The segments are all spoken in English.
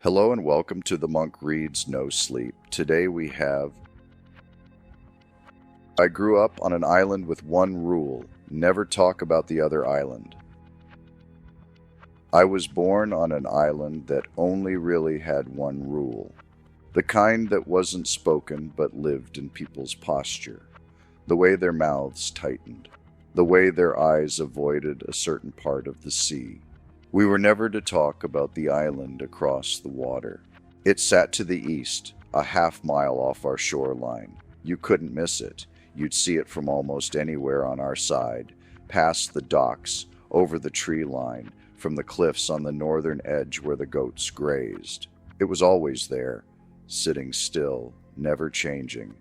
Hello and welcome to the Monk Reads No Sleep. Today we have I grew up on an island with one rule: never talk about the other island. I was born on an island that only really had one rule, the kind that wasn't spoken but lived in people's posture, the way their mouths tightened, the way their eyes avoided a certain part of the sea. We were never to talk about the island across the water. It sat to the east, a half-mile off our shoreline. You couldn't miss it. You'd see it from almost anywhere on our side, past the docks, over the tree line, from the cliffs on the northern edge where the goats grazed. It was always there, sitting still, never changing.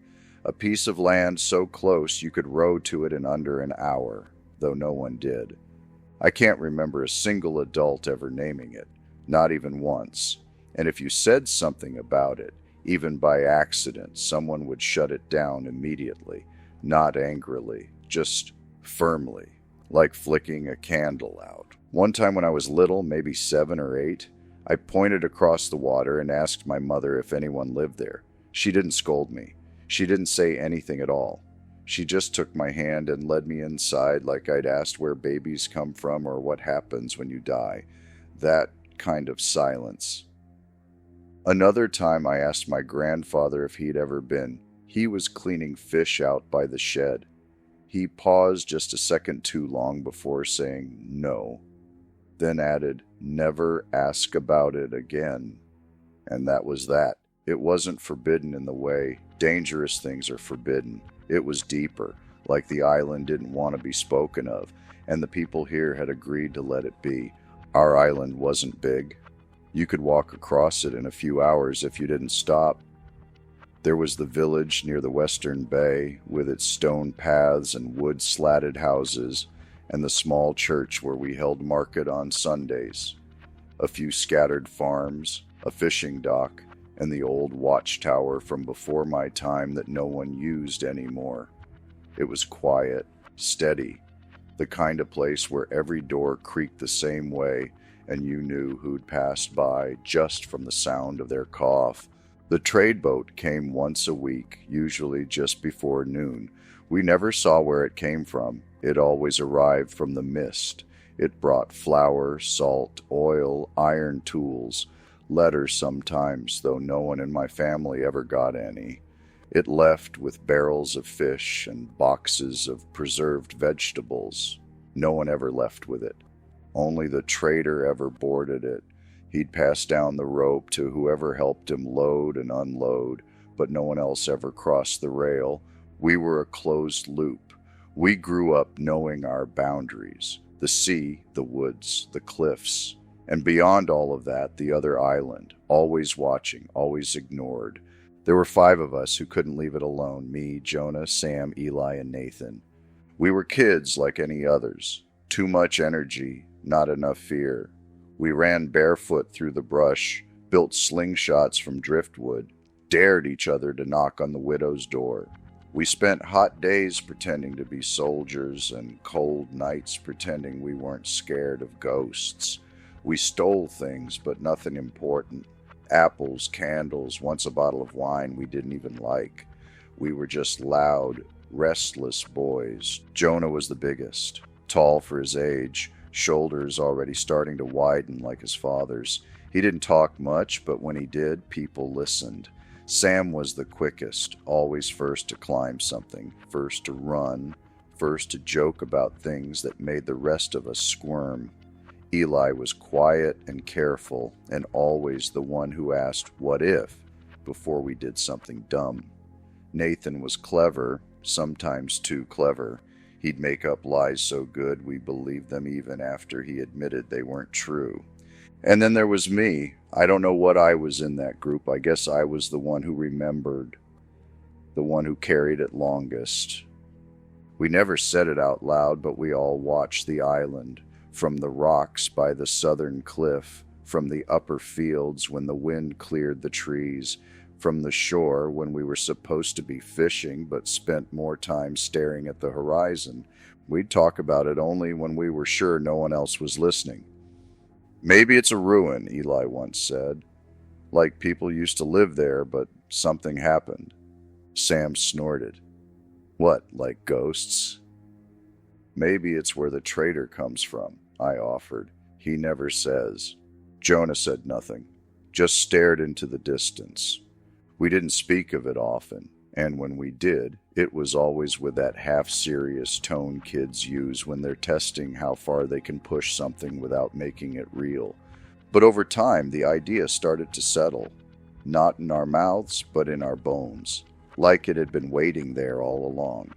A piece of land so close you could row to it in under an hour, though no one did. I can't remember a single adult ever naming it, not even once. And if you said something about it, even by accident, someone would shut it down immediately, not angrily, just firmly, like flicking a candle out. One time when I was little, maybe 7 or 8, I pointed across the water and asked my mother if anyone lived there. She didn't scold me. She didn't say anything at all. She just took my hand and led me inside like I'd asked where babies come from or what happens when you die. That kind of silence. Another time I asked my grandfather if he'd ever been. He was cleaning fish out by the shed. He paused just a second too long before saying no, then added, "Never ask about it again." And that was that. It wasn't forbidden in the way dangerous things are forbidden. It was deeper, like the island didn't want to be spoken of, and the people here had agreed to let it be. Our island wasn't big. You could walk across it in a few hours if you didn't stop. There was the village near the western bay, with its stone paths and wood-slatted houses, and the small church where we held market on Sundays. A few scattered farms, a fishing dock, and the old watchtower from before my time that no one used anymore. It was quiet, steady, the kind of place where every door creaked the same way and you knew who'd passed by just from the sound of their cough. The trade boat came once a week, usually just before noon. We never saw where it came from. It always arrived from the mist. It brought flour, salt, oil, iron tools, letters sometimes, though no one in my family ever got any. It left with barrels of fish and boxes of preserved vegetables. No one ever left with it. Only the trader ever boarded it. He'd pass down the rope to whoever helped him load and unload, but no one else ever crossed the rail. We were a closed loop. We grew up knowing our boundaries: the sea, the woods, the cliffs. And beyond all of that, the other island, always watching, always ignored. There were 5 of us who couldn't leave it alone: me, Jonah, Sam, Eli, and Nathan. We were kids like any others. Too much energy, not enough fear. We ran barefoot through the brush, built slingshots from driftwood, dared each other to knock on the widow's door. We spent hot days pretending to be soldiers and cold nights pretending we weren't scared of ghosts. We stole things, but nothing important. Apples, candles, once a bottle of wine we didn't even like. We were just loud, restless boys. Jonah was the biggest, tall for his age, shoulders already starting to widen like his father's. He didn't talk much, but when he did, people listened. Sam was the quickest, always first to climb something, first to run, first to joke about things that made the rest of us squirm. Eli was quiet and careful, and always the one who asked, "What if?" before we did something dumb. Nathan was clever, sometimes too clever. He'd make up lies so good we believed them even after he admitted they weren't true. And then there was me. I don't know what I was in that group. I guess I was the one who remembered, the one who carried it longest. We never said it out loud, but we all watched the island, from the rocks by the southern cliff, from the upper fields when the wind cleared the trees, from the shore when we were supposed to be fishing but spent more time staring at the horizon. We'd talk about it only when we were sure no one else was listening. "Maybe it's a ruin," Eli once said. Like people used to live there, but something happened. Sam snorted. What, like ghosts? Maybe it's where the traitor comes from, I offered. He never says. Jonah said nothing, just stared into the distance. We didn't speak of it often, and when we did, it was always with that half-serious tone kids use when they're testing how far they can push something without making it real. But over time, the idea started to settle, not in our mouths, but in our bones, like it had been waiting there all along.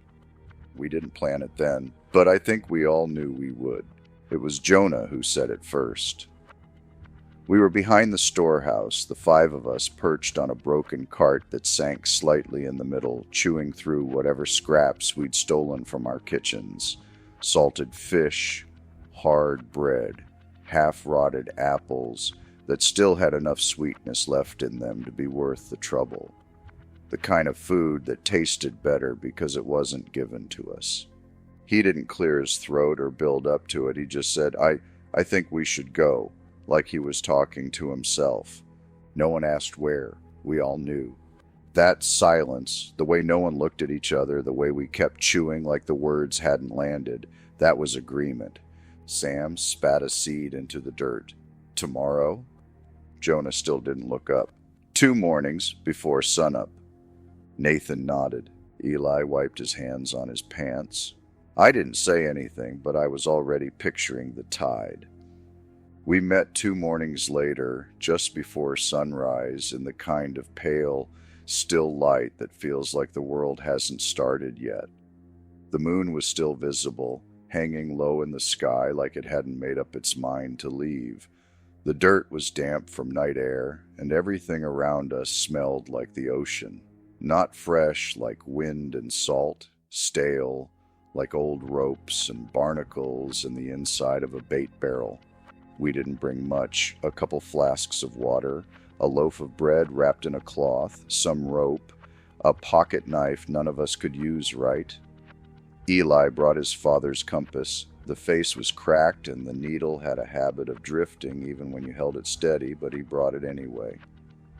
We didn't plan it then, but I think we all knew we would. It was Jonah who said it first. We were behind the storehouse, the five of us perched on a broken cart that sank slightly in the middle, chewing through whatever scraps we'd stolen from our kitchens. Salted fish, hard bread, half-rotted apples that still had enough sweetness left in them to be worth the trouble. The kind of food that tasted better because it wasn't given to us. He didn't clear his throat or build up to it. He just said, I think we should go. Like he was talking to himself. No one asked where. We all knew. That silence, the way no one looked at each other, the way we kept chewing like the words hadn't landed, that was agreement. Sam spat a seed into the dirt. Tomorrow? Jonah still didn't look up. 2 mornings before sunup. Nathan nodded. Eli wiped his hands on his pants. I didn't say anything, but I was already picturing the tide. We met 2 mornings later, just before sunrise, in the kind of pale, still light that feels like the world hasn't started yet. The moon was still visible, hanging low in the sky like it hadn't made up its mind to leave. The dirt was damp from night air, and everything around us smelled like the ocean. Not fresh like wind and salt, stale like old ropes and barnacles in the inside of a bait barrel. We didn't bring much, a couple flasks of water, a loaf of bread wrapped in a cloth, some rope, a pocket knife none of us could use right. Eli brought his father's compass. The face was cracked and the needle had a habit of drifting even when you held it steady, but he brought it anyway.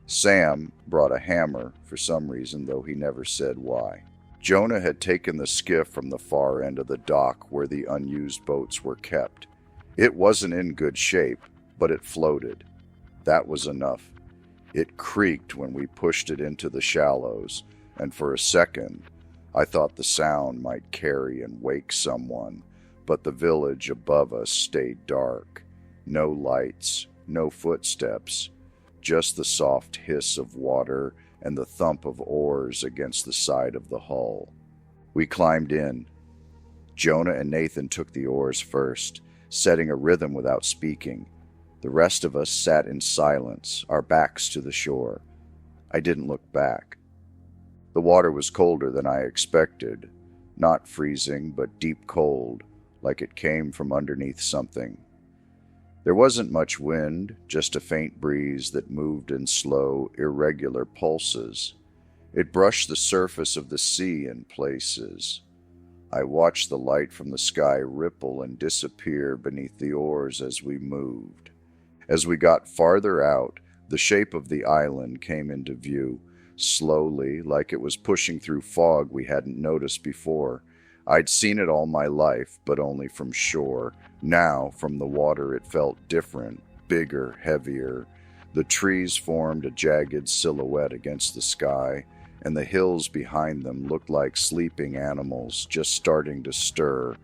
Sam brought a hammer for some reason, though he never said why. Jonah had taken the skiff from the far end of the dock where the unused boats were kept. It wasn't in good shape, but it floated. That was enough. It creaked when we pushed it into the shallows, and for a second, I thought the sound might carry and wake someone, but the village above us stayed dark. No lights, no footsteps, just the soft hiss of water and the thump of oars against the side of the hull. We climbed in. Jonah and Nathan took the oars first, setting a rhythm without speaking. The rest of us sat in silence, our backs to the shore. I didn't look back. The water was colder than I expected, not freezing, but deep cold, like it came from underneath something. There wasn't much wind, just a faint breeze that moved in slow, irregular pulses. It brushed the surface of the sea in places. I watched the light from the sky ripple and disappear beneath the oars as we moved. As we got farther out, the shape of the island came into view, slowly, like it was pushing through fog we hadn't noticed before. I'd seen it all my life, but only from shore. Now, from the water, it felt different, bigger, heavier. The trees formed a jagged silhouette against the sky, and the hills behind them looked like sleeping animals just starting to stir.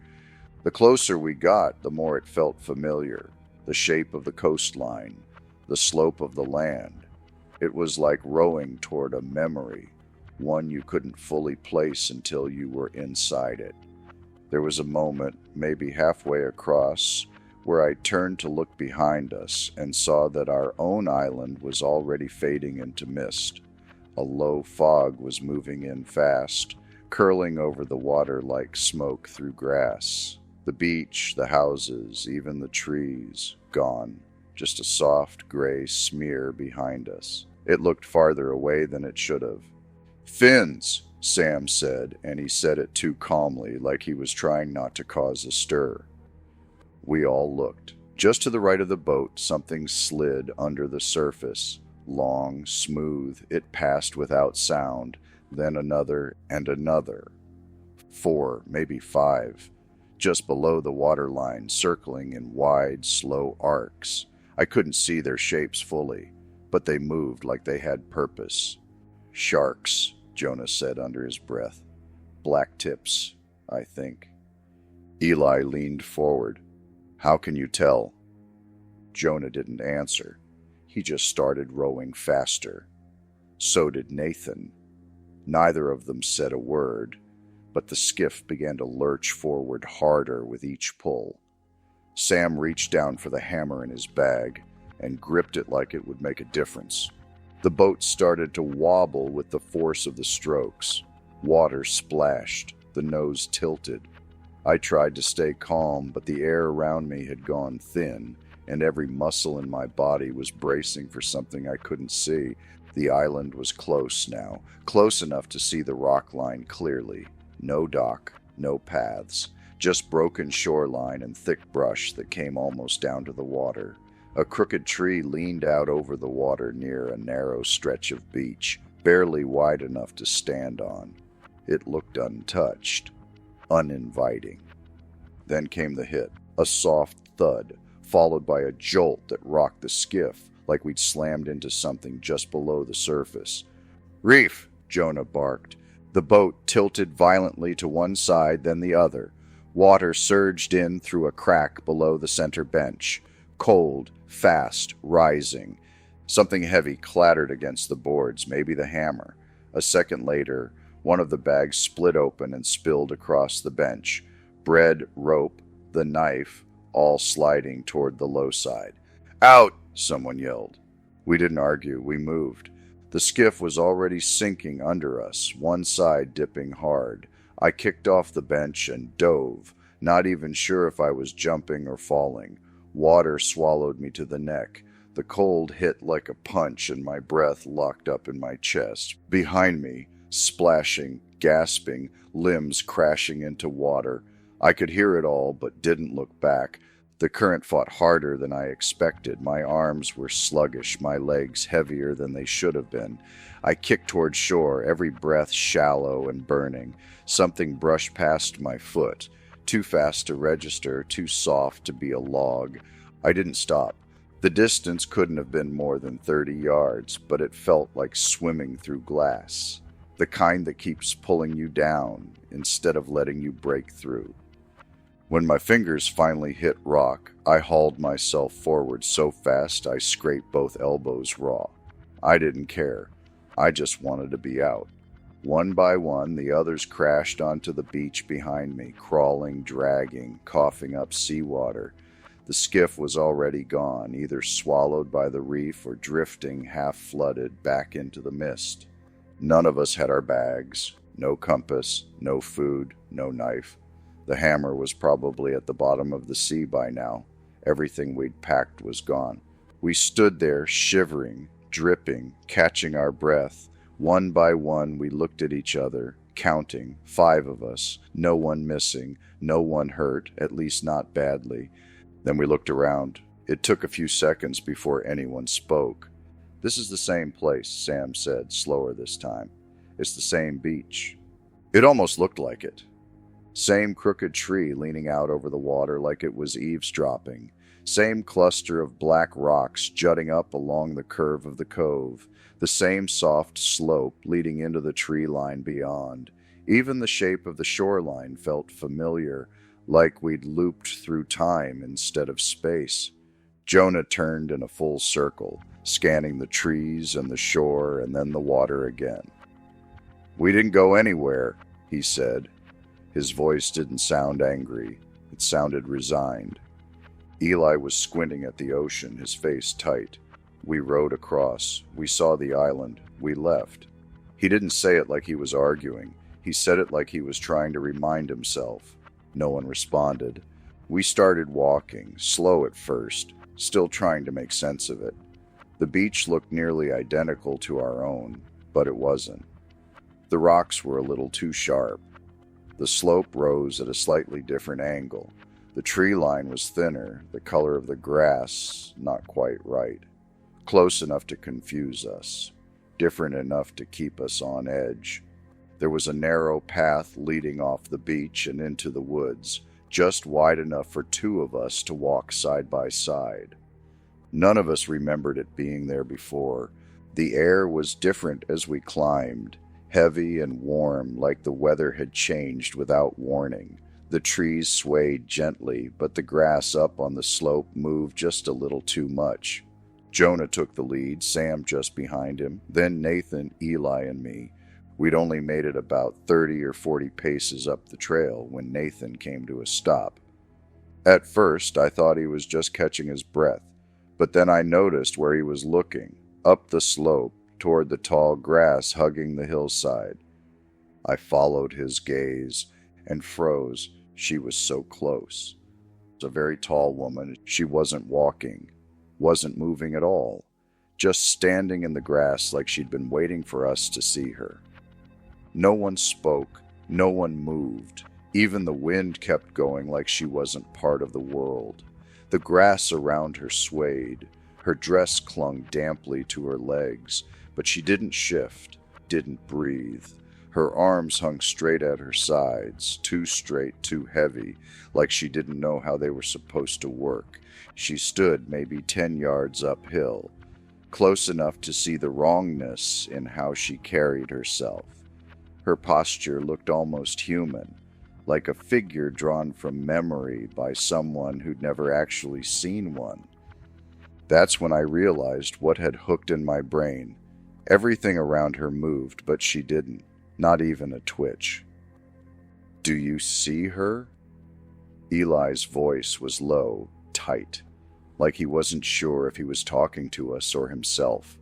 The closer we got, the more it felt familiar. The shape of the coastline, the slope of the land. It was like rowing toward a memory, one you couldn't fully place until you were inside it. There was a moment, maybe halfway across, where I turned to look behind us and saw that our own island was already fading into mist. A low fog was moving in fast, curling over the water like smoke through grass. The beach, the houses, even the trees, gone. Just a soft gray smear behind us. It looked farther away than it should have. "Fins," Sam said, and he said it too calmly, like he was trying not to cause a stir. We all looked. Just to the right of the boat, something slid under the surface, long, smooth. It passed without sound, then another and another. 4, maybe 5, just below the waterline, circling in wide, slow arcs. I couldn't see their shapes fully, but they moved like they had purpose. Sharks, Jonah said under his breath. Black tips, I think. Eli leaned forward. How can you tell? Jonah didn't answer. He just started rowing faster. So did Nathan. Neither of them said a word, but the skiff began to lurch forward harder with each pull. Sam reached down for the hammer in his bag and gripped it like it would make a difference. The boat started to wobble with the force of the strokes. Water splashed, the nose tilted. I tried to stay calm, but the air around me had gone thin, and every muscle in my body was bracing for something I couldn't see. The island was close now, close enough to see the rock line clearly. No dock, no paths, just broken shoreline and thick brush that came almost down to the water. A crooked tree leaned out over the water near a narrow stretch of beach, barely wide enough to stand on. It looked untouched, uninviting. Then came the hit, a soft thud, followed by a jolt that rocked the skiff like we'd slammed into something just below the surface. "Reef!" Jonah barked. The boat tilted violently to one side, then the other. Water surged in through a crack below the center bench. Cold, fast, rising. Something heavy clattered against the boards, maybe the hammer. A second later, one of the bags split open and spilled across the bench. Bread, rope, the knife, all sliding toward the low side. "Out!" someone yelled. We didn't argue, we moved. The skiff was already sinking under us, one side dipping hard. I kicked off the bench and dove, not even sure if I was jumping or falling. Water swallowed me to the neck. The cold hit like a punch and my breath locked up in my chest. Behind me, splashing, gasping, limbs crashing into water. I could hear it all, but didn't look back. The current fought harder than I expected. My arms were sluggish, my legs heavier than they should have been. I kicked toward shore, every breath shallow and burning. Something brushed past my foot. Too fast to register, too soft to be a log. I didn't stop. The distance couldn't have been more than 30 yards, but it felt like swimming through glass. The kind that keeps pulling you down instead of letting you break through. When my fingers finally hit rock, I hauled myself forward so fast I scraped both elbows raw. I didn't care. I just wanted to be out. One by one, the others crashed onto the beach behind me, crawling, dragging, coughing up seawater. The skiff was already gone, either swallowed by the reef or drifting, half-flooded, back into the mist. None of us had our bags. No compass, no food, no knife. The hammer was probably at the bottom of the sea by now. Everything we'd packed was gone. We stood there, shivering, dripping, catching our breath. One by one, we looked at each other, counting, 5 of us, no one missing, no one hurt, at least not badly. Then we looked around. It took a few seconds before anyone spoke. "This is the same place," Sam said, slower this time. "It's the same beach." It almost looked like it. Same crooked tree leaning out over the water like it was eavesdropping. Same cluster of black rocks jutting up along the curve of the cove. The same soft slope leading into the tree line beyond. Even the shape of the shoreline felt familiar, like we'd looped through time instead of space. Jonah turned in a full circle, scanning the trees and the shore and then the water again. "We didn't go anywhere," he said. His voice didn't sound angry. It sounded resigned. Eli was squinting at the ocean, his face tight. We rowed across. We saw the island. We left. He didn't say it like he was arguing. He said it like he was trying to remind himself. No one responded. We started walking, slow at first, still trying to make sense of it. The beach looked nearly identical to our own, but it wasn't. The rocks were a little too sharp. The slope rose at a slightly different angle. The tree line was thinner, the color of the grass not quite right. close enough to confuse us, different enough to keep us on edge. There was a narrow path leading off the beach and into the woods, just wide enough for two of us to walk side by side. None of us remembered it being there before. The air was different as we climbed, heavy and warm, like the weather had changed without warning. The trees swayed gently, but the grass up on the slope moved just a little too much. Jonah took the lead, Sam just behind him, then Nathan, Eli, and me. We'd only made it about 30 or 40 paces up the trail when Nathan came to a stop. At first, I thought he was just catching his breath, but then I noticed where he was looking, up the slope, toward the tall grass hugging the hillside. I followed his gaze and froze. She was so close. A very tall woman. She wasn't walking, wasn't moving at all, just standing in the grass like she'd been waiting for us to see her. No one spoke, no one moved. Even the wind kept going like she wasn't part of the world. The grass around her swayed. Her dress clung damply to her legs, but she didn't shift, didn't breathe. Her arms hung straight at her sides, too straight, too heavy, like she didn't know how they were supposed to work. She stood maybe 10 yards uphill, close enough to see the wrongness in how she carried herself. Her posture looked almost human, like a figure drawn from memory by someone who'd never actually seen one. That's when I realized what had hooked in my brain. Everything around her moved, but she didn't, not even a twitch. "Do you see her?" Eli's voice was low, tight, like he wasn't sure if he was talking to us or himself.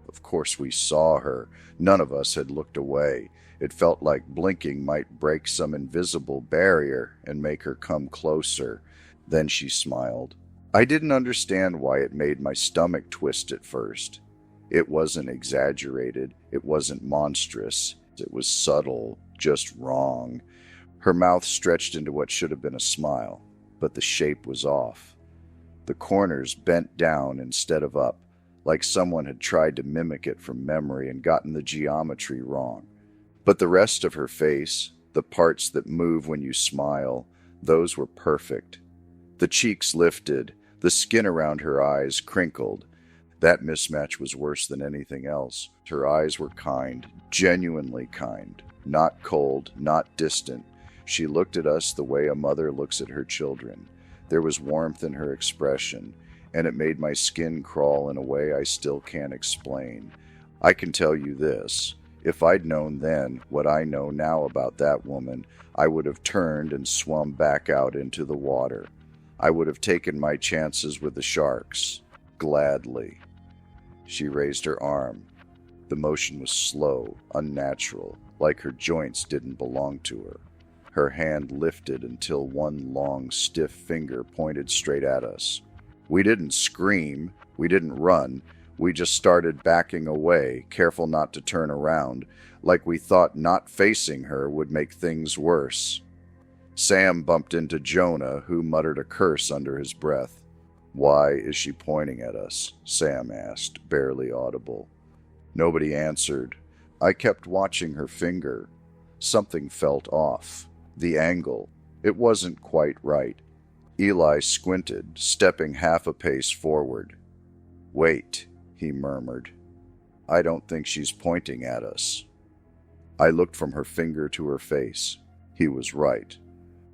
Of course we saw her. None of us had looked away. It felt like blinking might break some invisible barrier and make her come closer. Then she smiled. I didn't understand why it made my stomach twist at first. It wasn't exaggerated. It wasn't monstrous. It was subtle, just wrong. Her mouth stretched into what should have been a smile, but the shape was off. The corners bent down instead of up, like someone had tried to mimic it from memory and gotten the geometry wrong. But the rest of her face, the parts that move when you smile, those were perfect. The cheeks lifted, the skin around her eyes crinkled. That mismatch was worse than anything else. Her eyes were kind, genuinely kind, not cold, not distant. She looked at us the way a mother looks at her children. There was warmth in her expression, and it made my skin crawl in a way I still can't explain. I can tell you this. If I'd known then what I know now about that woman, I would have turned and swum back out into the water. I would have taken my chances with the sharks, gladly. She raised her arm. The motion was slow, unnatural, like her joints didn't belong to her. Her hand lifted until one long, stiff finger pointed straight at us. We didn't scream, we didn't run, we just started backing away, careful not to turn around, like we thought not facing her would make things worse. Sam bumped into Jonah, who muttered a curse under his breath. "Why is she pointing at us?" Sam asked, barely audible. Nobody answered. I kept watching her finger. Something felt off. The angle. It wasn't quite right. Eli squinted, stepping half a pace forward. "Wait," he murmured. "I don't think she's pointing at us." I looked from her finger to her face. He was right.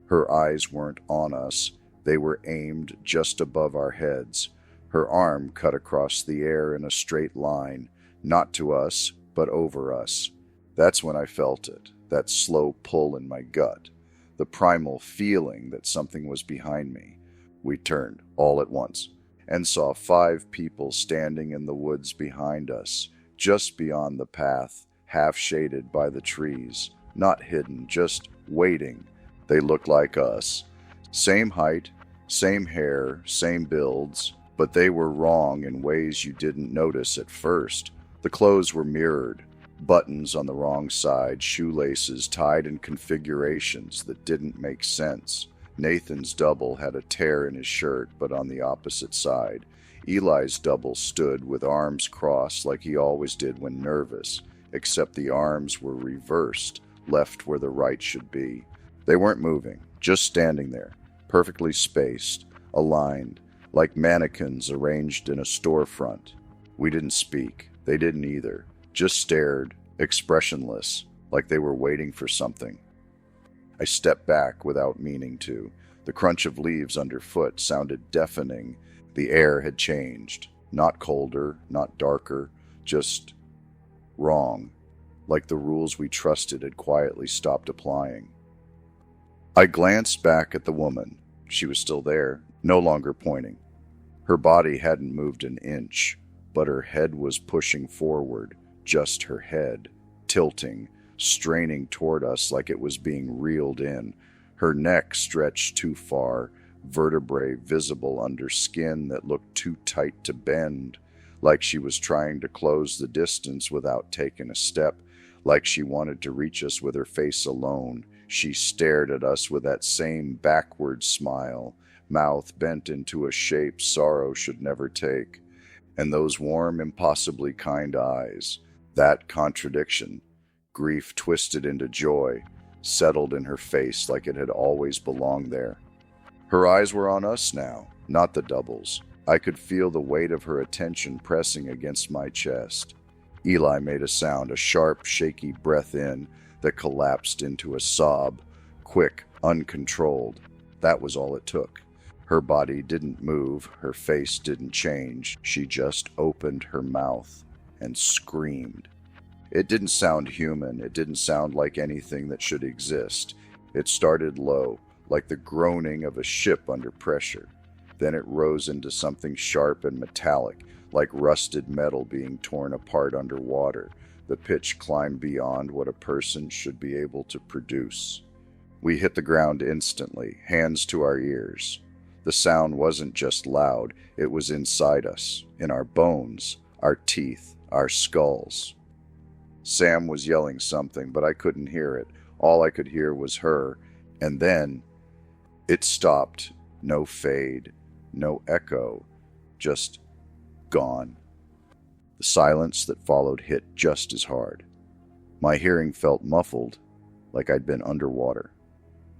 Her eyes weren't on us. They were aimed just above our heads. Her arm cut across the air in a straight line, not to us, but over us. That's when I felt it, that slow pull in my gut, the primal feeling that something was behind me. We turned, all at once, and saw 5 people standing in the woods behind us, just beyond the path, half shaded by the trees, not hidden, just waiting. They looked like us. Same height, same hair, same builds, but they were wrong in ways you didn't notice at first. The clothes were mirrored, buttons on the wrong side, shoelaces tied in configurations that didn't make sense. Nathan's double had a tear in his shirt, but on the opposite side. Eli's double stood with arms crossed like he always did when nervous, except the arms were reversed, left where the right should be. They weren't moving, just standing there, perfectly spaced, aligned, like mannequins arranged in a storefront. We didn't speak. They didn't either. Just stared, expressionless, like they were waiting for something. I stepped back without meaning to. The crunch of leaves underfoot sounded deafening. The air had changed. Not colder, not darker, just wrong, like the rules we trusted had quietly stopped applying. I glanced back at the woman. She was still there, no longer pointing. Her body hadn't moved an inch, but her head was pushing forward, just her head, tilting, straining toward us like it was being reeled in. Her neck stretched too far, vertebrae visible under skin that looked too tight to bend, like she was trying to close the distance without taking a step, like she wanted to reach us with her face alone. She stared at us with that same backward smile, mouth bent into a shape sorrow should never take, and those warm, impossibly kind eyes. That contradiction, grief twisted into joy, settled in her face like it had always belonged there. Her eyes were on us now, not the doubles. I could feel the weight of her attention pressing against my chest. Eli made a sound, a sharp, shaky breath in that collapsed into a sob, quick, uncontrolled. That was all it took. Her body didn't move, her face didn't change. She just opened her mouth and screamed. It didn't sound human. It didn't sound like anything that should exist. It started low, like the groaning of a ship under pressure. Then it rose into something sharp and metallic, like rusted metal being torn apart underwater. The pitch climbed beyond what a person should be able to produce. We hit the ground instantly, hands to our ears. The sound wasn't just loud, it was inside us, in our bones, our teeth, our skulls. Sam was yelling something, but I couldn't hear it. All I could hear was her, and then it stopped. No fade, no echo, just gone. The silence that followed hit just as hard. My hearing felt muffled, like I'd been underwater.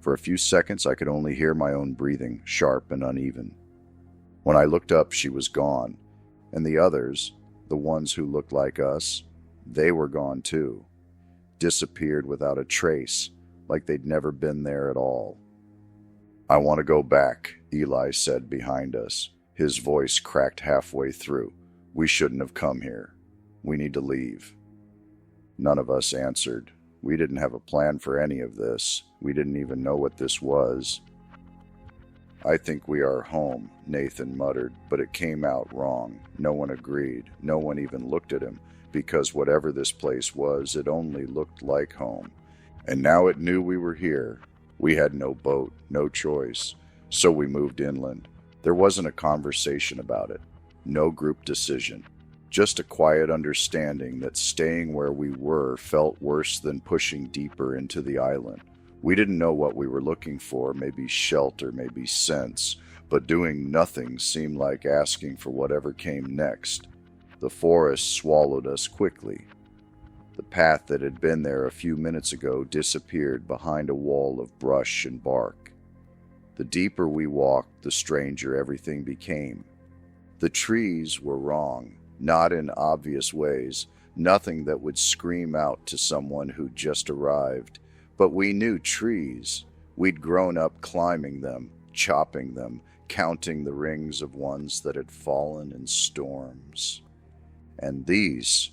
For a few seconds, I could only hear my own breathing, sharp and uneven. When I looked up, she was gone, and the others, the ones who looked like us, they were gone too. Disappeared without a trace, like they'd never been there at all. "I want to go back," Eli said behind us. His voice cracked halfway through. "We shouldn't have come here. We need to leave." None of us answered. We didn't have a plan for any of this. We didn't even know what this was. "I think we are home," Nathan muttered, but it came out wrong. No one agreed. No one even looked at him, because whatever this place was, it only looked like home. And now it knew we were here. We had no boat, no choice, so we moved inland. There wasn't a conversation about it. No group decision. Just a quiet understanding that staying where we were felt worse than pushing deeper into the island. We didn't know what we were looking for, maybe shelter, maybe sense, but doing nothing seemed like asking for whatever came next. The forest swallowed us quickly. The path that had been there a few minutes ago disappeared behind a wall of brush and bark. The deeper we walked, the stranger everything became. The trees were wrong. Not in obvious ways, nothing that would scream out to someone who'd just arrived. But we knew trees. We'd grown up climbing them, chopping them, counting the rings of ones that had fallen in storms. And these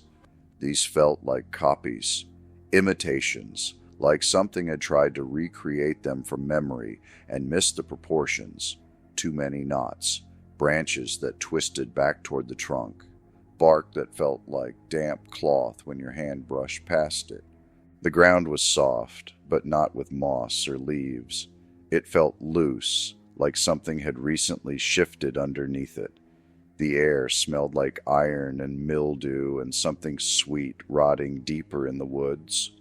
felt like copies, imitations, like something had tried to recreate them from memory and missed the proportions. Too many knots, branches that twisted back toward the trunk. Bark that felt like damp cloth when your hand brushed past it. The ground was soft, but not with moss or leaves. It felt loose, like something had recently shifted underneath it. The air smelled like iron and mildew and something sweet rotting deeper in the woods.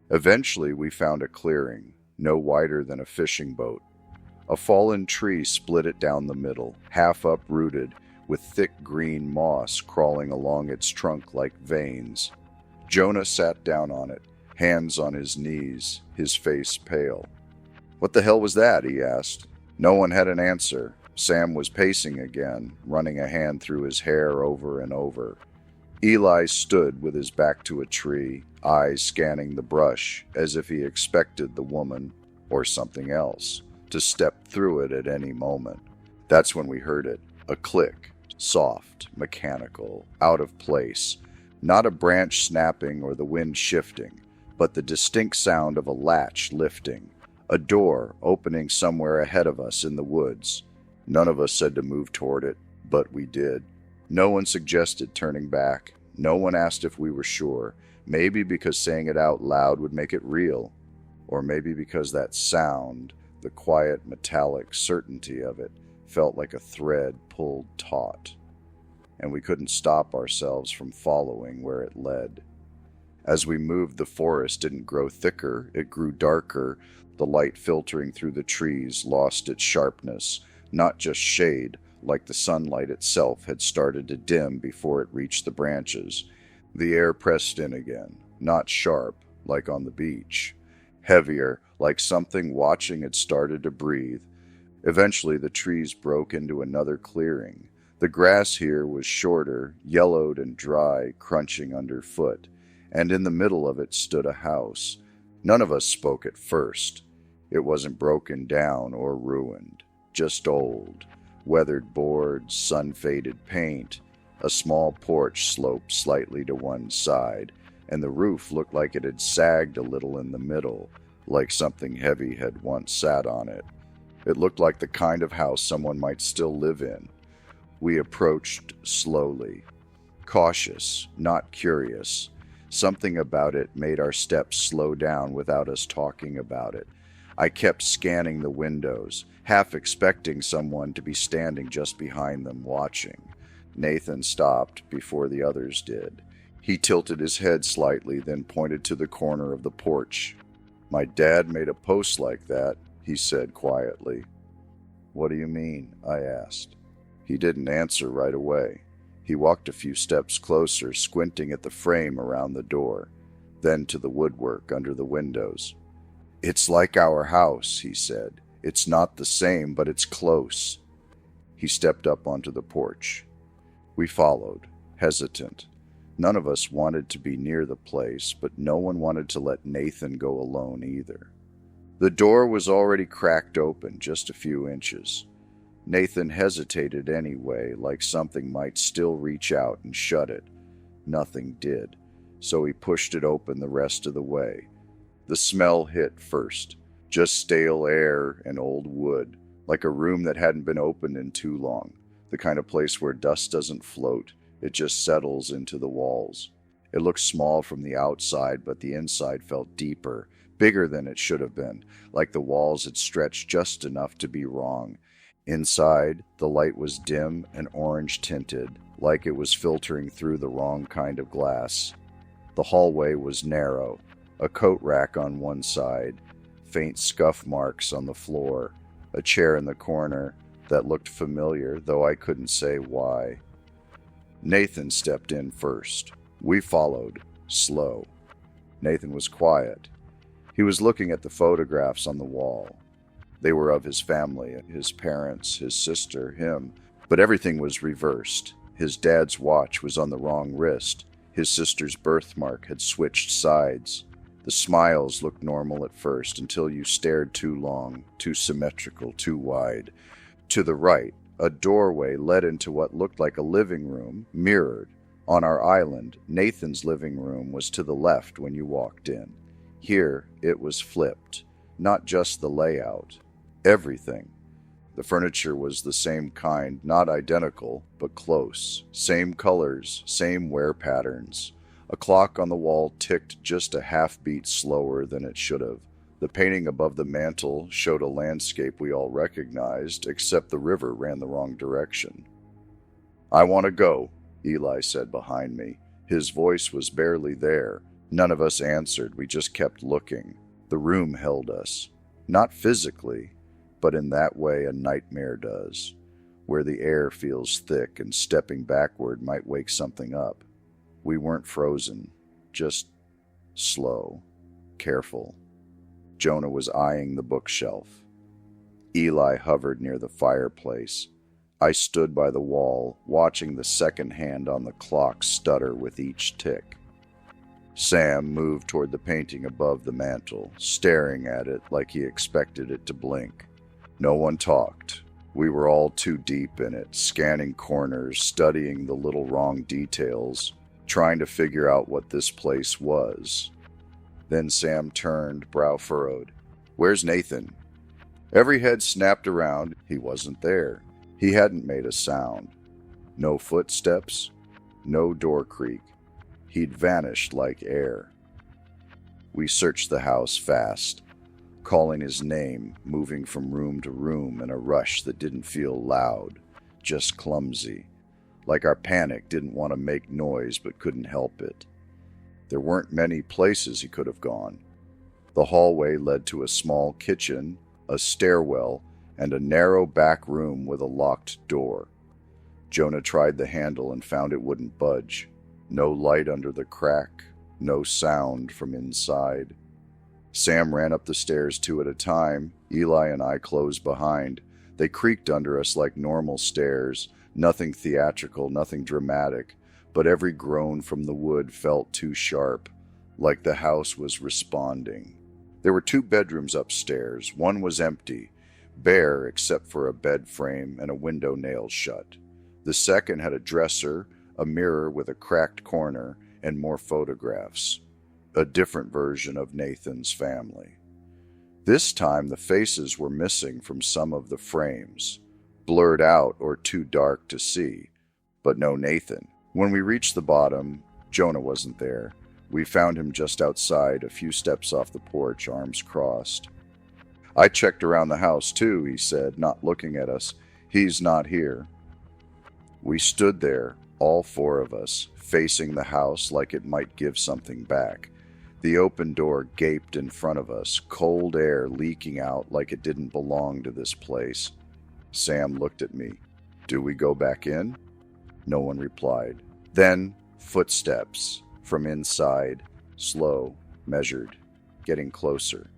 Eventually we found a clearing, no wider than a fishing boat. A fallen tree split it down the middle, half uprooted, with thick green moss crawling along its trunk like veins. Jonah sat down on it, hands on his knees, his face pale. "What the hell was that?" he asked. No one had an answer. Sam was pacing again, running a hand through his hair over and over. Eli stood with his back to a tree, eyes scanning the brush, as if he expected the woman, or something else, to step through it at any moment. That's when we heard it, a click, soft, mechanical, out of place, not a branch snapping or the wind shifting, but the distinct sound of a latch lifting, a door opening somewhere ahead of us in the woods. None of us said to move toward it, but we did. No one suggested turning back. No one asked if we were sure, maybe because saying it out loud would make it real, or maybe because that sound, the quiet metallic certainty of it, felt like a thread pulled taut, and we couldn't stop ourselves from following where it led. As we moved, the forest didn't grow thicker, it grew darker. The light filtering through the trees lost its sharpness, not just shade, like the sunlight itself had started to dim before it reached the branches. The air pressed in again, not sharp, like on the beach. Heavier, like something watching it started to breathe. Eventually the trees broke into another clearing. The grass here was shorter, yellowed and dry, crunching underfoot, and in the middle of it stood a house. None of us spoke at first. It wasn't broken down or ruined, just old. Weathered boards, sun-faded paint, a small porch sloped slightly to one side, and the roof looked like it had sagged a little in the middle, like something heavy had once sat on it. It looked like the kind of house someone might still live in. We approached slowly, cautious, not curious. Something about it made our steps slow down without us talking about it. I kept scanning the windows, half expecting someone to be standing just behind them watching. Nathan stopped before the others did. He tilted his head slightly, then pointed to the corner of the porch. "My dad made a post like that," he said quietly. "What do you mean?" I asked. He didn't answer right away. He walked a few steps closer, squinting at the frame around the door, then to the woodwork under the windows. "It's like our house," he said. "It's not the same, but it's close." He stepped up onto the porch. We followed, hesitant. None of us wanted to be near the place, but no one wanted to let Nathan go alone either. The door was already cracked open, just a few inches. Nathan hesitated anyway, like something might still reach out and shut it. Nothing did, so he pushed it open the rest of the way. The smell hit first, just stale air and old wood, like a room that hadn't been opened in too long, the kind of place where dust doesn't float, it just settles into the walls. It looked small from the outside, but the inside felt deeper, bigger than it should have been, like the walls had stretched just enough to be wrong. Inside, the light was dim and orange-tinted, like it was filtering through the wrong kind of glass. The hallway was narrow, a coat rack on one side, faint scuff marks on the floor, a chair in the corner that looked familiar, though I couldn't say why. Nathan stepped in first. We followed, slow. Nathan was quiet. He was looking at the photographs on the wall. They were of his family, his parents, his sister, him, but everything was reversed. His dad's watch was on the wrong wrist. His sister's birthmark had switched sides. The smiles looked normal at first until you stared too long, too symmetrical, too wide. To the right, a doorway led into what looked like a living room, mirrored. On our island, Nathan's living room was to the left when you walked in. Here, it was flipped. Not just the layout. Everything. The furniture was the same kind, not identical, but close. Same colors, same wear patterns. A clock on the wall ticked just a half-beat slower than it should have. The painting above the mantel showed a landscape we all recognized, except the river ran the wrong direction. "I want to go," Eli said behind me. His voice was barely there. None of us answered, we just kept looking. The room held us. Not physically, but in that way a nightmare does. where the air feels thick and stepping backward might wake something up. We weren't frozen, just slow, careful. Jonah was eyeing the bookshelf. Eli hovered near the fireplace. I stood by the wall, watching the second hand on the clock stutter with each tick. Sam moved toward the painting above the mantel, staring at it like he expected it to blink. No one talked. We were all too deep in it, scanning corners, studying the little wrong details, trying to figure out what this place was. Then Sam turned, brow furrowed. "Where's Nathan?" Every head snapped around. He wasn't there. He hadn't made a sound. No footsteps, no door creak. He'd vanished like air. We searched the house fast, calling his name, moving from room to room in a rush that didn't feel loud, just clumsy, like our panic didn't want to make noise but couldn't help it. There weren't many places he could have gone. The hallway led to a small kitchen, a stairwell, and a narrow back room with a locked door. Jonah tried the handle and found it wouldn't budge. No light under the crack, no sound from inside. Sam ran up the stairs two at a time. Eli and I closed behind. They creaked under us like normal stairs, nothing theatrical, nothing dramatic, but every groan from the wood felt too sharp, like the house was responding. There were 2 bedrooms upstairs. One was empty, bare except for a bed frame and a window nailed shut. The second had a dresser, a mirror with a cracked corner, and more photographs. A different version of Nathan's family. This time the faces were missing from some of the frames, blurred out or too dark to see, but no Nathan. When we reached the bottom, Jonah wasn't there. We found him just outside, a few steps off the porch, arms crossed. "I checked around the house too," he said, not looking at us. "He's not here." We stood there, all 4 of us, facing the house like it might give something back. The open door gaped in front of us, cold air leaking out like it didn't belong to this place. Sam looked at me. "Do we go back in?" No one replied. Then, footsteps from inside, slow, measured, getting closer.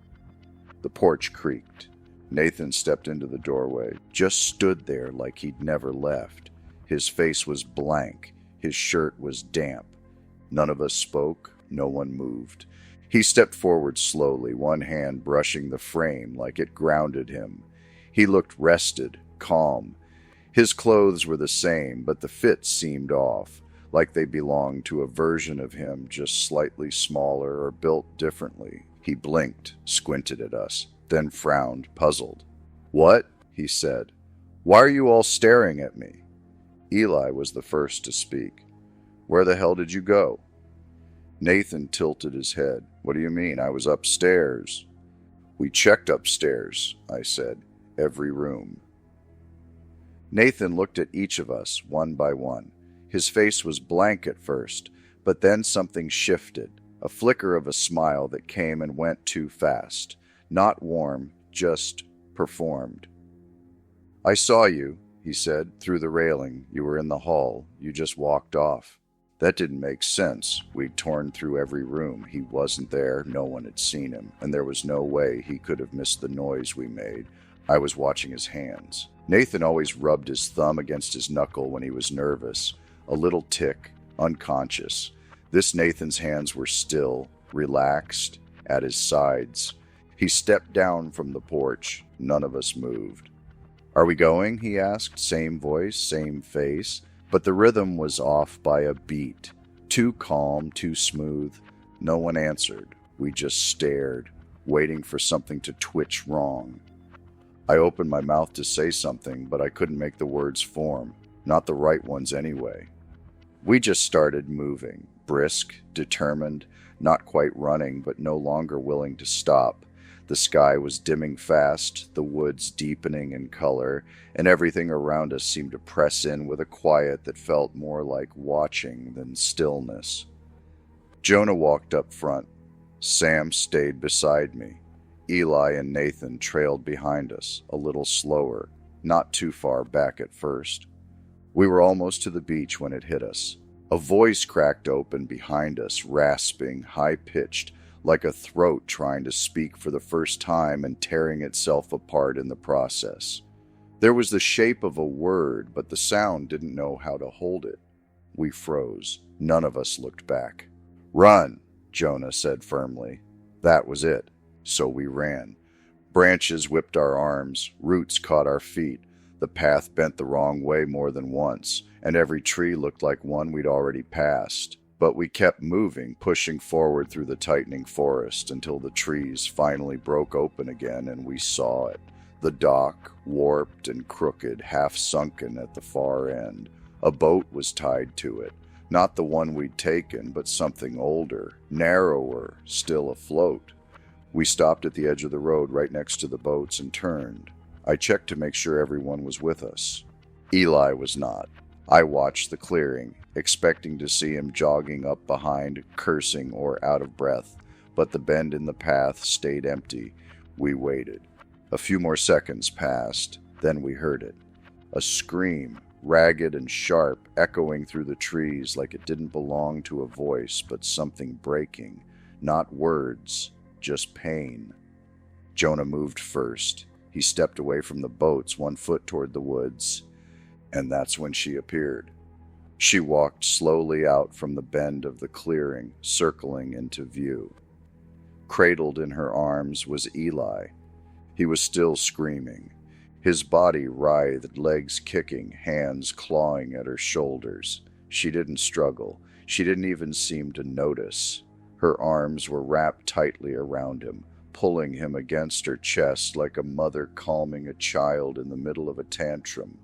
The porch creaked. Nathan stepped into the doorway, just stood there like he'd never left. His face was blank. His shirt was damp. None of us spoke. No one moved. He stepped forward slowly, one hand brushing the frame like it grounded him. He looked rested, calm. His clothes were the same, but the fit seemed off, like they belonged to a version of him just slightly smaller or built differently. He blinked, squinted at us, then frowned, puzzled. "What?" he said. "Why are you all staring at me?" Eli was the first to speak. "Where the hell did you go?" Nathan tilted his head. "What do you mean? I was upstairs." "We checked upstairs," I said. "Every room." Nathan looked at each of us, one by one. His face was blank at first, but then something shifted, a flicker of a smile that came and went too fast. Not warm, just performed. "I saw you," he said, "through the railing. You were in the hall. You just walked off." That didn't make sense. We'd torn through every room. He wasn't there, no one had seen him, and there was no way he could have missed the noise we made. I was watching his hands. Nathan always rubbed his thumb against his knuckle when he was nervous. A little tick, unconscious. This Nathan's hands were still, relaxed, at his sides. He stepped down from the porch. None of us moved. "Are we going?" he asked, same voice, same face. But the rhythm was off by a beat. Too calm, too smooth. No one answered. We just stared, waiting for something to twitch wrong. I opened my mouth to say something, but I couldn't make the words form. Not the right ones anyway. We just started moving, brisk, determined, not quite running, but no longer willing to stop. The sky was dimming fast, the woods deepening in color, and everything around us seemed to press in with a quiet that felt more like watching than stillness. Jonah walked up front. Sam stayed beside me. Eli and Nathan trailed behind us, a little slower, not too far back at first. We were almost to the beach when it hit us. A voice cracked open behind us, rasping, high-pitched, like a throat trying to speak for the first time and tearing itself apart in the process. There was the shape of a word, but the sound didn't know how to hold it. We froze. None of us looked back. "Run," Jonah said firmly. That was it. So we ran. Branches whipped our arms, roots caught our feet. The path bent the wrong way more than once, and every tree looked like one we'd already passed. But we kept moving, pushing forward through the tightening forest until the trees finally broke open again and we saw it. The dock, warped and crooked, half sunken at the far end. A boat was tied to it. Not the one we'd taken, but something older, narrower, still afloat. We stopped at the edge of the road right next to the boats and turned. I checked to make sure everyone was with us. Eli was not. I watched the clearing, expecting to see him jogging up behind, cursing or out of breath, but the bend in the path stayed empty. We waited. A few more seconds passed, then we heard it. A scream, ragged and sharp, echoing through the trees like it didn't belong to a voice, but something breaking. Not words, just pain. Jonah moved first. He stepped away from the boats, 1 foot toward the woods, and that's when she appeared. She walked slowly out from the bend of the clearing, circling into view. Cradled in her arms was Eli. He was still screaming. His body writhed, legs kicking, hands clawing at her shoulders. She didn't struggle. She didn't even seem to notice. Her arms were wrapped tightly around him, pulling him against her chest like a mother calming a child in the middle of a tantrum.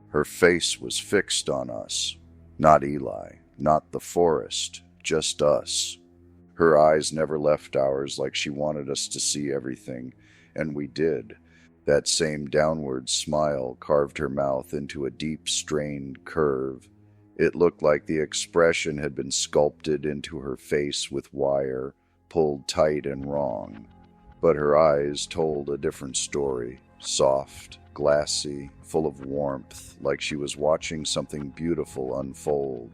Her face was fixed on us. Not Eli, not the forest, just us. Her eyes never left ours, like she wanted us to see everything, and we did. That same downward smile carved her mouth into a deep, strained curve. It looked like the expression had been sculpted into her face with wire, pulled tight and wrong. But her eyes told a different story, soft, glassy, full of warmth, like she was watching something beautiful unfold.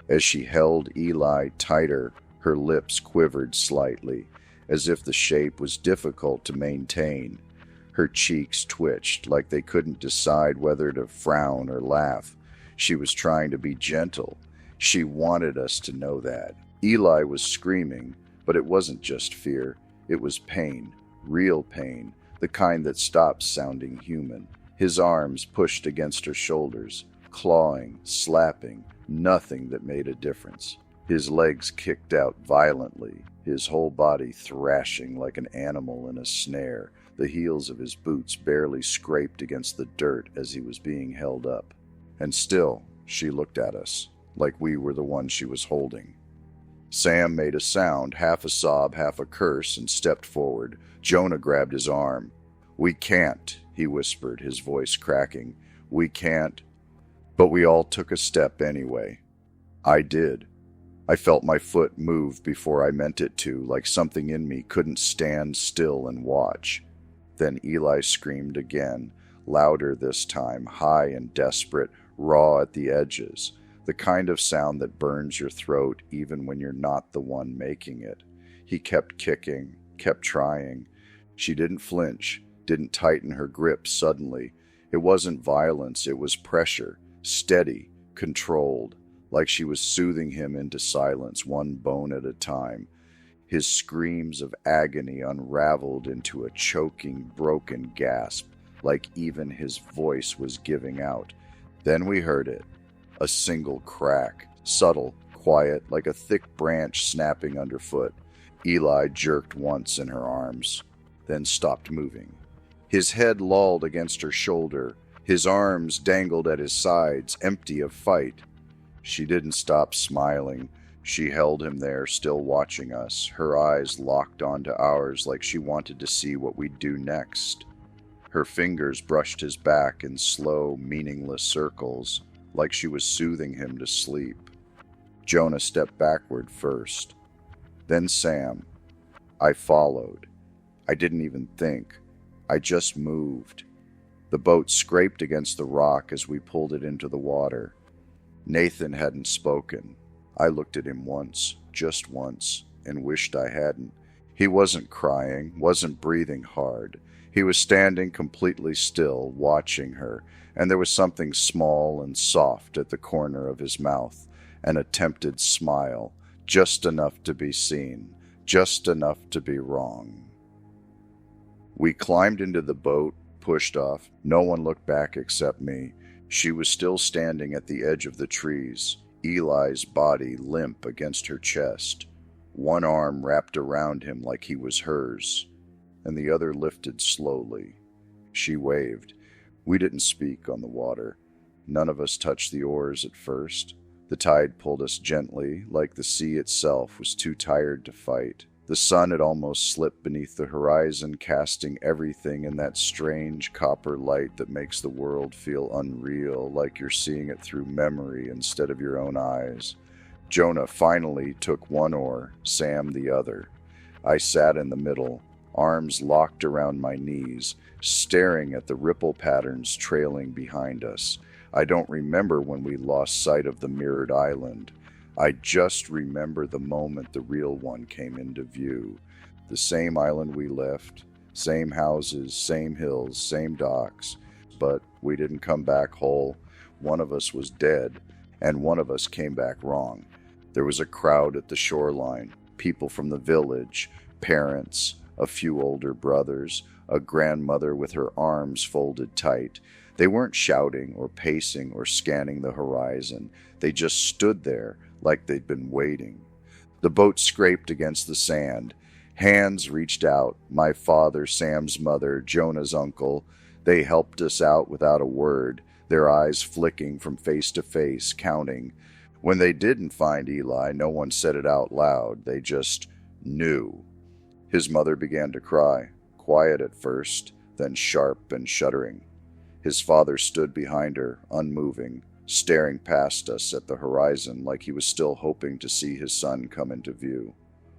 As she held Eli tighter, her lips quivered slightly, as if the shape was difficult to maintain. Her cheeks twitched, like they couldn't decide whether to frown or laugh. She was trying to be gentle. She wanted us to know that. Eli was screaming, but it wasn't just fear. It was pain, real pain, the kind that stops sounding human. His arms pushed against her shoulders, clawing, slapping, nothing that made a difference. His legs kicked out violently, his whole body thrashing like an animal in a snare. The heels of his boots barely scraped against the dirt as he was being held up. And still, she looked at us, like we were the ones she was holding. Sam made a sound, half a sob, half a curse, and stepped forward. Jonah grabbed his arm. "We can't," he whispered, his voice cracking. "We can't." But we all took a step anyway. I did. I felt my foot move before I meant it to, like something in me couldn't stand still and watch. Then Eli screamed again, louder this time, high and desperate, raw at the edges. The kind of sound that burns your throat even when you're not the one making it. He kept kicking, kept trying. She didn't flinch, didn't tighten her grip suddenly. It wasn't violence, it was pressure, steady, controlled, like she was soothing him into silence, one bone at a time. His screams of agony unraveled into a choking, broken gasp, like even his voice was giving out. Then we heard it. A single crack, subtle, quiet, like a thick branch snapping underfoot. Eli jerked once in her arms, then stopped moving. His head lolled against her shoulder. His arms dangled at his sides, empty of fight. She didn't stop smiling. She held him there, still watching us, her eyes locked onto ours like she wanted to see what we'd do next. Her fingers brushed his back in slow, meaningless circles, like she was soothing him to sleep. Jonah stepped backward first. Then Sam. I followed. I didn't even think. I just moved. The boat scraped against the rock as we pulled it into the water. Nathan hadn't spoken. I looked at him once, just once, and wished I hadn't. He wasn't crying, wasn't breathing hard. He was standing completely still, watching her, and there was something small and soft at the corner of his mouth, an attempted smile, just enough to be seen, just enough to be wrong. We climbed into the boat, pushed off. No one looked back except me. She was still standing at the edge of the trees, Eli's body limp against her chest, one arm wrapped around him like he was hers, and the other lifted slowly. She waved. We didn't speak on the water. None of us touched the oars at first. The tide pulled us gently, like the sea itself was too tired to fight. The sun had almost slipped beneath the horizon, casting everything in that strange copper light that makes the world feel unreal, like you're seeing it through memory instead of your own eyes. Jonah finally took one oar, Sam the other. I sat in the middle, arms locked around my knees, staring at the ripple patterns trailing behind us. I don't remember when we lost sight of the mirrored island. I just remember the moment the real one came into view. The same island we left, same houses, same hills, same docks. But we didn't come back whole. One of us was dead, and one of us came back wrong. There was a crowd at the shoreline, people from the village, parents, a few older brothers, a grandmother with her arms folded tight. They weren't shouting or pacing or scanning the horizon. They just stood there like they'd been waiting. The boat scraped against the sand. Hands reached out. My father, Sam's mother, Jonah's uncle. They helped us out without a word, their eyes flicking from face to face, counting. When they didn't find Eli, no one said it out loud. They just knew. His mother began to cry, quiet at first, then sharp and shuddering. His father stood behind her, unmoving, staring past us at the horizon like he was still hoping to see his son come into view.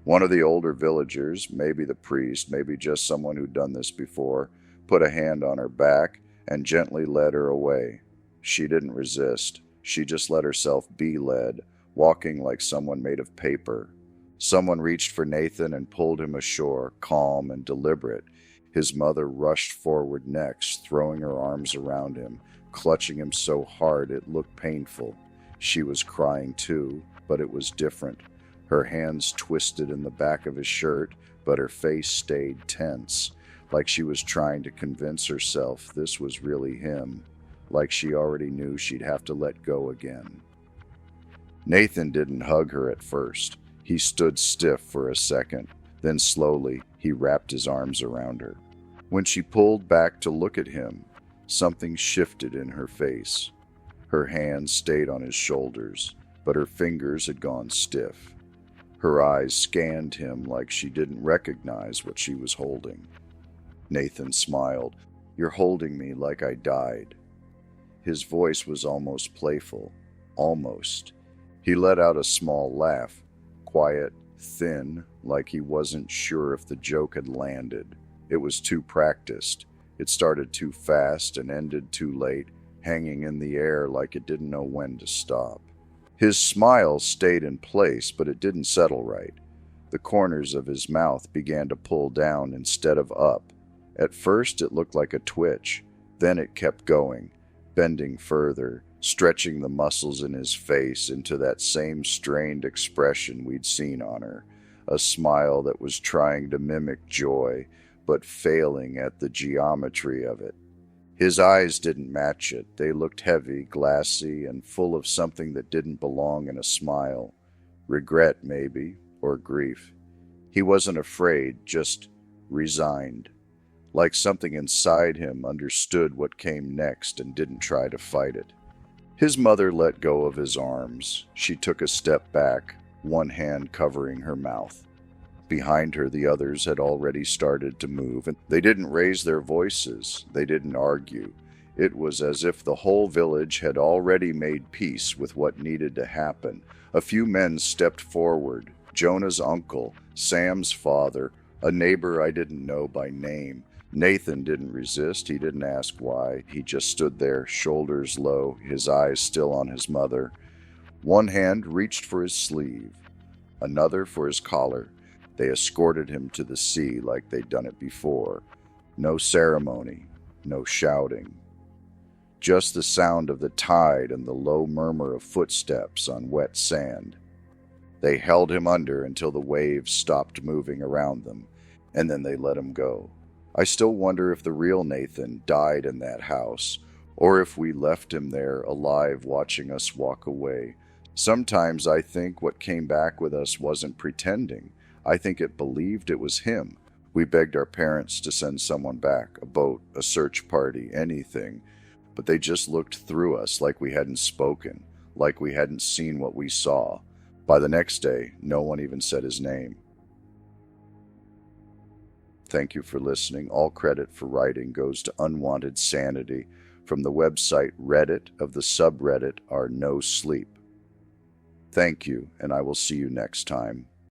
One of the older villagers, maybe the priest, maybe just someone who'd done this before, put a hand on her back and gently led her away. She didn't resist. She just let herself be led, walking like someone made of paper. Someone reached for Nathan and pulled him ashore, calm and deliberate. His mother rushed forward next, throwing her arms around him, clutching him so hard it looked painful. She was crying too, but it was different. Her hands twisted in the back of his shirt, but her face stayed tense, like she was trying to convince herself this was really him, like she already knew she'd have to let go again. Nathan didn't hug her at first. He stood stiff for a second, then slowly he wrapped his arms around her. When she pulled back to look at him, something shifted in her face. Her hands stayed on his shoulders, but her fingers had gone stiff. Her eyes scanned him like she didn't recognize what she was holding. Nathan smiled. "You're holding me like I died." His voice was almost playful. Almost. He let out a small laugh, quiet, thin, like he wasn't sure if the joke had landed. It was too practiced. It started too fast and ended too late, hanging in the air like it didn't know when to stop. His smile stayed in place, but it didn't settle right. The corners of his mouth began to pull down instead of up. At first it looked like a twitch, then it kept going, bending further, stretching the muscles in his face into that same strained expression we'd seen on her, a smile that was trying to mimic joy, but failing at the geometry of it. His eyes didn't match it. They looked heavy, glassy, and full of something that didn't belong in a smile. Regret, maybe, or grief. He wasn't afraid, just resigned. Like something inside him understood what came next and didn't try to fight it. His mother let go of his arms. She took a step back, one hand covering her mouth. Behind her, the others had already started to move, and they didn't raise their voices. They didn't argue. It was as if the whole village had already made peace with what needed to happen. A few men stepped forward. Jonah's uncle, Sam's father, a neighbor I didn't know by name. Nathan didn't resist. He didn't ask why. He just stood there, shoulders low, his eyes still on his mother. One hand reached for his sleeve, another for his collar. They escorted him to the sea like they'd done it before. No ceremony, no shouting. Just the sound of the tide and the low murmur of footsteps on wet sand. They held him under until the waves stopped moving around them, and then they let him go. I still wonder if the real Nathan died in that house, or if we left him there alive watching us walk away. Sometimes I think what came back with us wasn't pretending. I think it believed it was him. We begged our parents to send someone back, a boat, a search party, anything, but they just looked through us like we hadn't spoken, like we hadn't seen what we saw. By the next day, no one even said his name. Thank you for listening. All credit for writing goes to Unwanted Sanity from the website Reddit of the subreddit r No Sleep. Thank you, and I will see you next time.